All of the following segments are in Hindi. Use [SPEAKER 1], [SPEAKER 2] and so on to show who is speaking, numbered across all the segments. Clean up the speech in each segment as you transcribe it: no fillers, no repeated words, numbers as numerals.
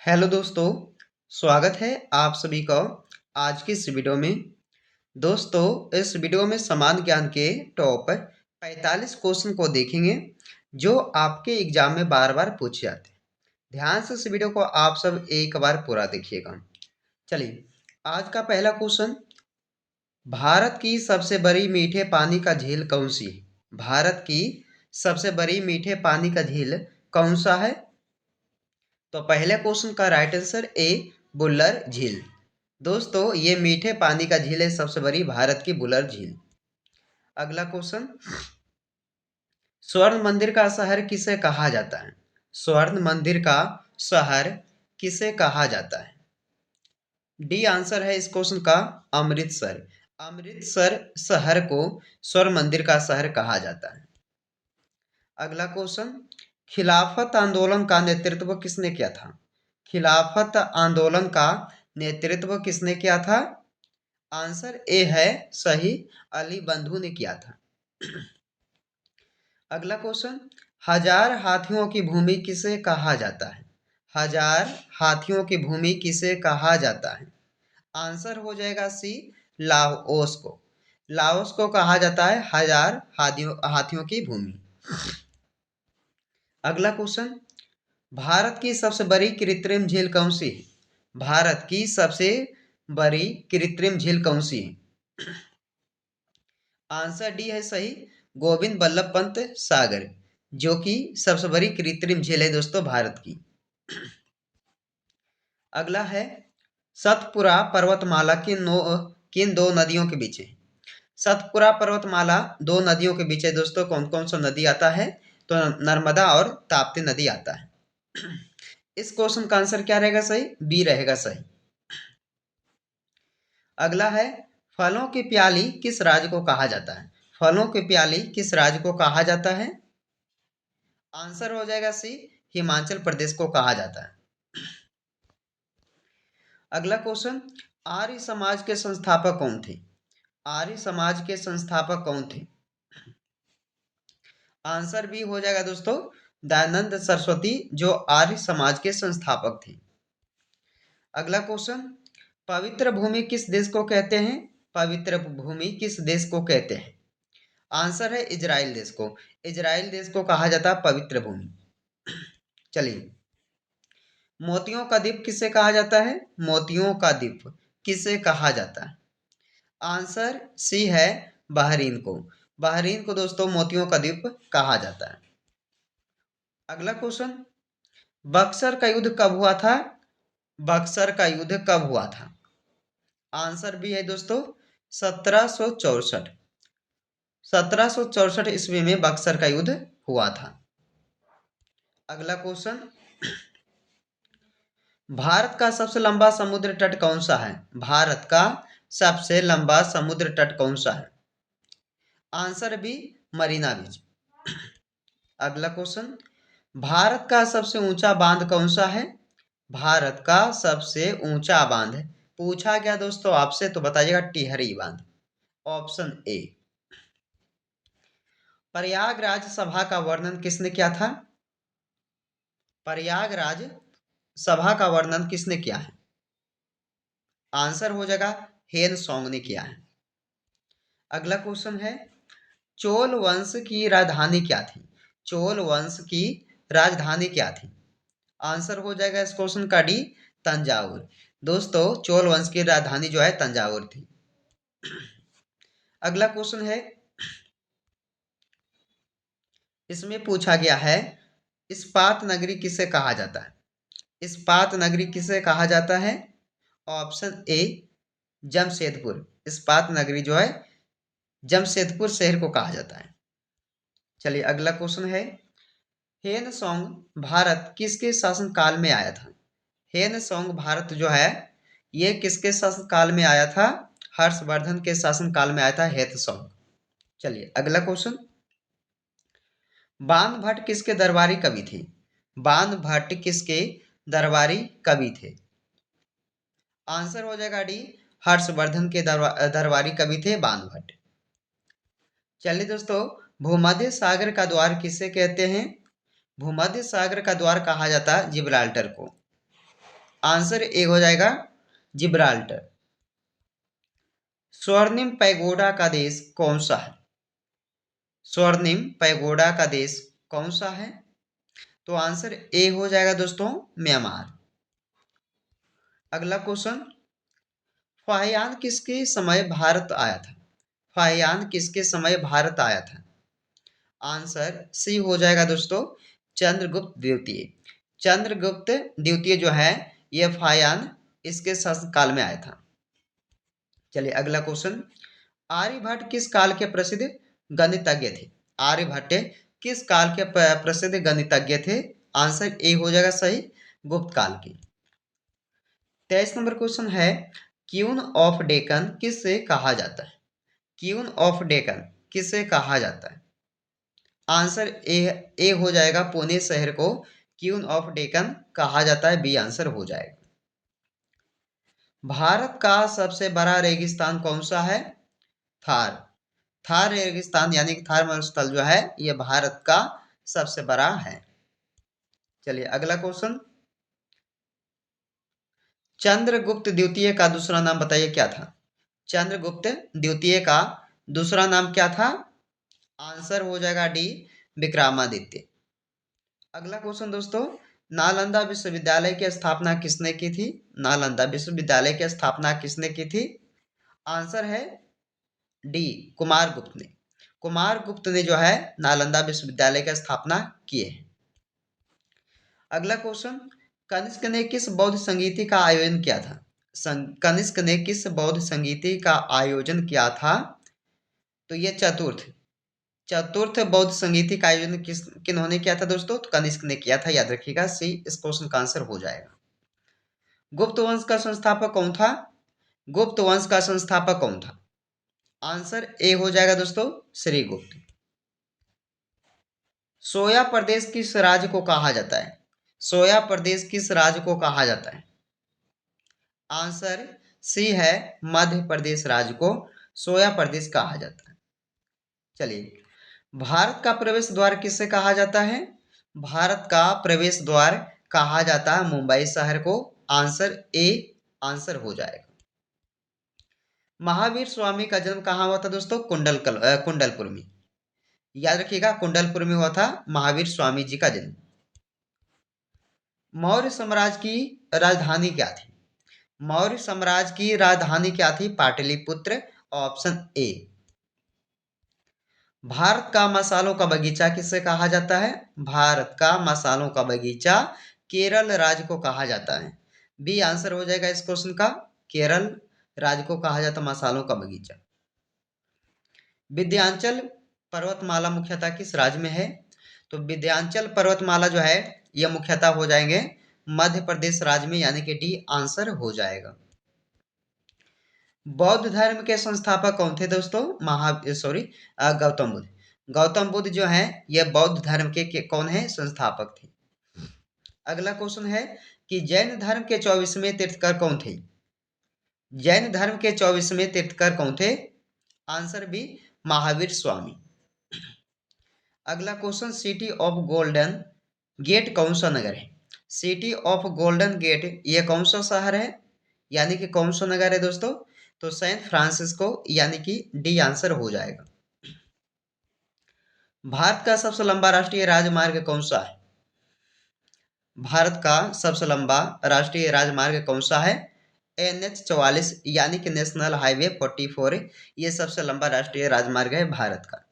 [SPEAKER 1] हेलो दोस्तों, स्वागत है आप सभी का आज की इस वीडियो में। दोस्तों, इस वीडियो में समान ज्ञान के टॉप 45 क्वेश्चन को देखेंगे जो आपके एग्जाम में बार बार पूछे जाते हैं। ध्यान से इस वीडियो को आप सब एक बार पूरा देखिएगा। चलिए, आज का पहला क्वेश्चन, भारत की सबसे बड़ी मीठे पानी का झील कौन सी है? भारत की सबसे बड़ी मीठे पानी का झील कौन सा है? तो पहले क्वेश्चन का राइट आंसर ए, बुल्लर झील। दोस्तों, ये मीठे पानी का झील है, सबसे बड़ी भारत की बुल्लर झील। अगला क्वेश्चन, स्वर्ण मंदिर का शहर किसे कहा जाता है? स्वर्ण मंदिर का शहर किसे कहा जाता है? डी आंसर है इस क्वेश्चन का अमृतसर। अमृतसर शहर को स्वर्ण मंदिर का शहर कहा जाता है। अगला क्वेश्चन, खिलाफत आंदोलन का नेतृत्व किसने किया था? खिलाफत आंदोलन का नेतृत्व किसने किया था? आंसर ए है सही, अली बंधु ने किया था। अगला क्वेश्चन, हजार हाथियों की भूमि किसे कहा जाता है? हजार हाथियों की भूमि किसे कहा जाता है? आंसर हो जाएगा सी, लाओस को। लाओस को कहा जाता है हजार हाथियों की भूमि। अगला क्वेश्चन, भारत की सबसे बड़ी कृत्रिम झील कौन सी है? भारत की सबसे बड़ी कृत्रिम झील कौन सी है? आंसर डी है सही, गोविंद बल्लभ पंत सागर, जो कि सबसे बड़ी कृत्रिम झील है दोस्तों भारत की। अगला है, सतपुरा पर्वतमाला किन दो नदियों के बीच है? सतपुरा पर्वतमाला दो नदियों के बीच है दोस्तों। कौन कौन सा नदी आता है? तो नर्मदा और ताप्ती नदी आता है। इस क्वेश्चन का आंसर क्या रहेगा सही? बी रहेगा सही। अगला है, फलों की प्याली किस राज्य को कहा जाता है? फलों की प्याली किस राज्य को कहा जाता है? आंसर हो जाएगा सी, हिमाचल प्रदेश को कहा जाता है। अगला क्वेश्चन, आर्य समाज के संस्थापक कौन थे? आर्य समाज के संस्थापक कौन थे? आंसर भी हो जाएगा दोस्तों, दयानंद सरस्वती, जो आर्य समाज के संस्थापक थे। अगला क्वेश्चन, पवित्र भूमि किस देश को कहते हैं? पवित्र भूमि किस देश को कहते हैं? आंसर है इजराइल देश को। इजराइल देश को कहा जाता है पवित्र भूमि। चलिए, मोतियों का द्वीप किसे कहा जाता है? मोतियों का द्वीप किसे कहा जाता है? आंसर सी है, बहरीन को। बहरीन को दोस्तों मोतियों का द्वीप कहा जाता है। अगला क्वेश्चन, बक्सर का युद्ध कब हुआ था? बक्सर का युद्ध कब हुआ था? आंसर भी है दोस्तों, 1764। 1764 ईस्वी में बक्सर का युद्ध हुआ था। अगला क्वेश्चन, भारत का सबसे लंबा समुद्र तट कौन सा है? भारत का सबसे लंबा समुद्र तट कौन सा है? आंसर बी, मरीना बीच। अगला क्वेश्चन, भारत का सबसे ऊंचा बांध कौन सा है? भारत का सबसे ऊंचा बांध पूछा गया दोस्तों आपसे तो बताइएगा टिहरी बांध, ऑप्शन ए। प्रयागराज सभा का वर्णन किसने किया था? प्रयागराज सभा का वर्णन किसने किया है? आंसर हो जाएगा हेन सॉन्ग ने किया है। अगला क्वेश्चन है, चोल वंश की राजधानी क्या थी? चोल वंश की राजधानी क्या थी? आंसर हो जाएगा इस क्वेश्चन का डी, तंजावुर। दोस्तों, चोल वंश की राजधानी जो है तंजावुर थी। अगला क्वेश्चन है, इसमें पूछा गया है, इस्पात नगरी किसे कहा जाता है? इस्पात नगरी किसे कहा जाता है? Option A, Jamshedpur. इस्पात नगरी जो है जमशेदपुर शहर को कहा जाता है। चलिए, अगला क्वेश्चन है, हेन सॉन्ग भारत किसके शासन काल में आया था? हेन सॉन्ग भारत जो है ये किसके शासन काल में आया था? हर्षवर्धन के शासन काल में आया था हेन सॉन्ग। चलिए, अगला क्वेश्चन, बाण भट्ट किसके दरबारी कवि थे? बाण भट्ट किसके दरबारी कवि थे? आंसर हो जाएगा डी, हर्षवर्धन के दरबारी कवि थे बाण भट्ट। चलिए दोस्तों, भूमध्य सागर का द्वार किसे कहते हैं? भूमध्य सागर का द्वार कहा जाता है जिब्राल्टर को। आंसर ए हो जाएगा जिब्राल्टर। स्वर्णिम पैगोडा का देश कौन सा है? स्वर्णिम पैगोडा का देश कौन सा है? तो आंसर ए हो जाएगा दोस्तों म्यांमार। अगला क्वेश्चन, फाहियान किसके समय भारत आया था? फाहियान किसके समय भारत आया था? आंसर सी हो जाएगा दोस्तों चंद्रगुप्त द्वितीय। चंद्रगुप्त द्वितीय जो है यह फाहियान इसके शासनकाल में आया था। चलिए अगला क्वेश्चन, आर्यभट्ट किस काल के प्रसिद्ध गणितज्ञ थे? आर्यभट्ट किस काल के प्रसिद्ध गणितज्ञ थे? आंसर ए हो जाएगा सही गुप्त काल की। 23 नंबर क्वेश्चन है, क्यून ऑफ डेक्कन किससे कहा जाता है? क्यून ऑफ डेक्कन किससे कहा जाता है? आंसर ए हो जाएगा पुणे शहर को क्यून ऑफ डेक्कन कहा जाता है, बी आंसर हो जाएगा। भारत का सबसे बड़ा रेगिस्तान कौन सा है? थार। थार रेगिस्तान यानी कि थार मरुस्थल जो है यह भारत का सबसे बड़ा है। चलिए अगला क्वेश्चन, चंद्रगुप्त द्वितीय का दूसरा नाम बताइए क्या था? चंद्रगुप्त द्वितीय का दूसरा नाम क्या था? आंसर हो जाएगा डी विक्रमादित्य। अगला क्वेश्चन दोस्तों, नालंदा विश्वविद्यालय की स्थापना किसने की थी? नालंदा विश्वविद्यालय की स्थापना किसने की थी? आंसर है डी कुमारगुप्त ने। कुमारगुप्त ने जो है नालंदा विश्वविद्यालय की स्थापना की है। अगला क्वेश्चन, कनिष्क ने किस बौद्ध संगीति का आयोजन किया था? कनिष्क ने किस बौद्ध संगीति का आयोजन किया था? तो ये चतुर्थ बौद्ध संगीति का आयोजन किन्होंने किया था दोस्तों? तो कनिष्क ने किया था, याद रखिएगा, सी इस क्वेश्चन का आंसर हो जाएगा। गुप्त वंश का संस्थापक कौन था? गुप्त वंश का संस्थापक कौन था? आंसर ए हो जाएगा दोस्तों श्रीगुप्त। सोया प्रदेश किस राज्य को कहा जाता है? सोया प्रदेश किस राज्य को कहा जाता है? आंसर सी है मध्य प्रदेश राज्य को सोया प्रदेश कहा जाता है। चलिए, भारत का प्रवेश द्वार किससे कहा जाता है? भारत का प्रवेश द्वार कहा जाता है मुंबई शहर को। आंसर ए आंसर हो जाएगा। महावीर स्वामी का जन्म कहाँ हुआ था दोस्तों? कुंडलपुर में। याद रखिएगा कुंडलपुर में हुआ था महावीर स्वामी जी का जन्म। मौर्य साम्राज्य की राजधानी क्या थी? मौर्य साम्राज्य की राजधानी क्या थी? Pataliputra, option A. भारत का मसालों का बगीचा किसे कहा जाता है? भारत का मसालों का बगीचा केरल राज्य को कहा जाता है, बी आंसर हो जाएगा इस क्वेश्चन का। केरल राज्य को कहा जाता मसालों का बगीचा। विंध्याचल पर्वतमाला मुख्यतः किस राज्य में है? तो विंध्याचल पर्वतमाला जो है यह मुख्यतः हो जाएंगे मध्य प्रदेश राज्य में, यानी कि डी आंसर हो जाएगा। बौद्ध धर्म के संस्थापक कौन थे दोस्तों? गौतम बुद्ध। गौतम बुद्ध जो है यह बौद्ध धर्म के कौन है? संस्थापक थे। अगला क्वेश्चन है कि जैन धर्म के 24वें तीर्थकर कौन थे? जैन धर्म के 24वें तीर्थकर कौन थे? Answer B Mahavir Swami. अगला question, city of Golden Gate कौन सा नगर है? सिटी ऑफ गोल्डन गेट ये कौन सा शहर है, यानी कि कौन सा नगर है दोस्तों? तो सैन फ्रांसिस्को, यानी कि डी आंसर हो जाएगा। भारत का सबसे लंबा राष्ट्रीय राजमार्ग कौन सा है? भारत का सबसे लंबा राष्ट्रीय राजमार्ग कौन सा है? NH 44 यानी कि नेशनल हाईवे 44, ये सबसे लंबा राष्ट्रीय राजमार्ग है भारत का।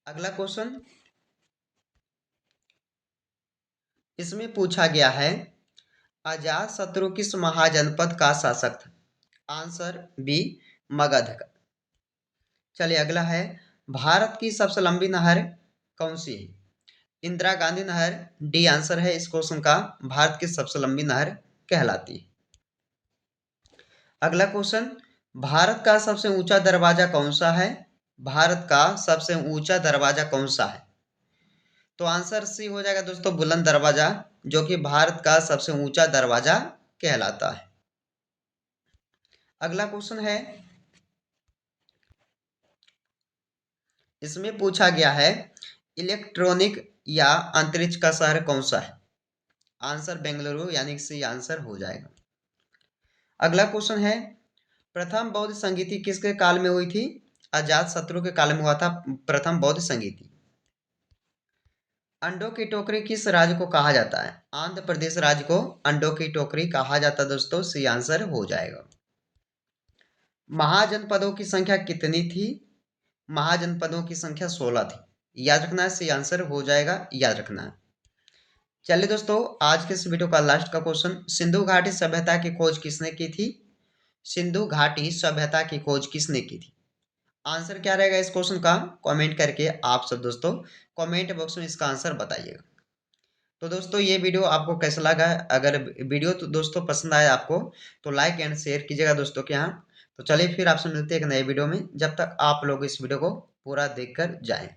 [SPEAKER 1] अगला क्वेश्चन, इसमें पूछा गया है अजात शत्रु किस महाजनपद का शासक था? आंसर बी मगध का। चलिए अगला है, भारत की सबसे लंबी नहर कौन सी है? इंदिरा गांधी नहर, डी आंसर है इस क्वेश्चन का। भारत की सबसे लंबी नहर कहलाती है। अगला क्वेश्चन, भारत का सबसे ऊंचा दरवाजा कौन सा है? भारत का सबसे ऊंचा दरवाजा कौन सा है? तो आंसर सी हो जाएगा दोस्तों बुलंद दरवाजा, जो कि भारत का सबसे ऊंचा दरवाजा कहलाता है। अगला क्वेश्चन है, इसमें पूछा गया है इलेक्ट्रॉनिक या अंतरिक्ष का शहर कौन सा है? आंसर बेंगलुरु, यानी कि सी आंसर हो जाएगा। अगला क्वेश्चन है, प्रथम बौद्ध संगीति किसके काल में हुई थी? अजात शत्रु के काल में हुआ था प्रथम बौद्ध संगीति। अंडों की टोकरी किस राज्य को कहा जाता है? आंध्र प्रदेश राज्य को अंडों की टोकरी कहा जाता है दोस्तों, सी आंसर हो जाएगा। महाजनपदों की संख्या कितनी थी? महाजनपदों की संख्या 16 थी। याद रखना है, सी आंसर हो जाएगा, याद रखना है। चलिए दोस्तों, आज के इस वीडियो का लास्ट का क्वेश्चन, सिंधु घाटी सभ्यता की खोज किसने की थी? सिंधु घाटी सभ्यता की खोज किसने की थी? आंसर क्या रहेगा इस क्वेश्चन का? कमेंट करके आप सब दोस्तों कमेंट बॉक्स में इसका आंसर बताइएगा। तो दोस्तों, ये वीडियो आपको कैसा लगा है? अगर वीडियो तो दोस्तों पसंद आया आपको तो लाइक एंड शेयर कीजिएगा दोस्तों के यहाँ। तो चलिए फिर आपसे मिलते हैं एक नए वीडियो में, जब तक आप लोग इस वीडियो को पूरा देखकर जाएं।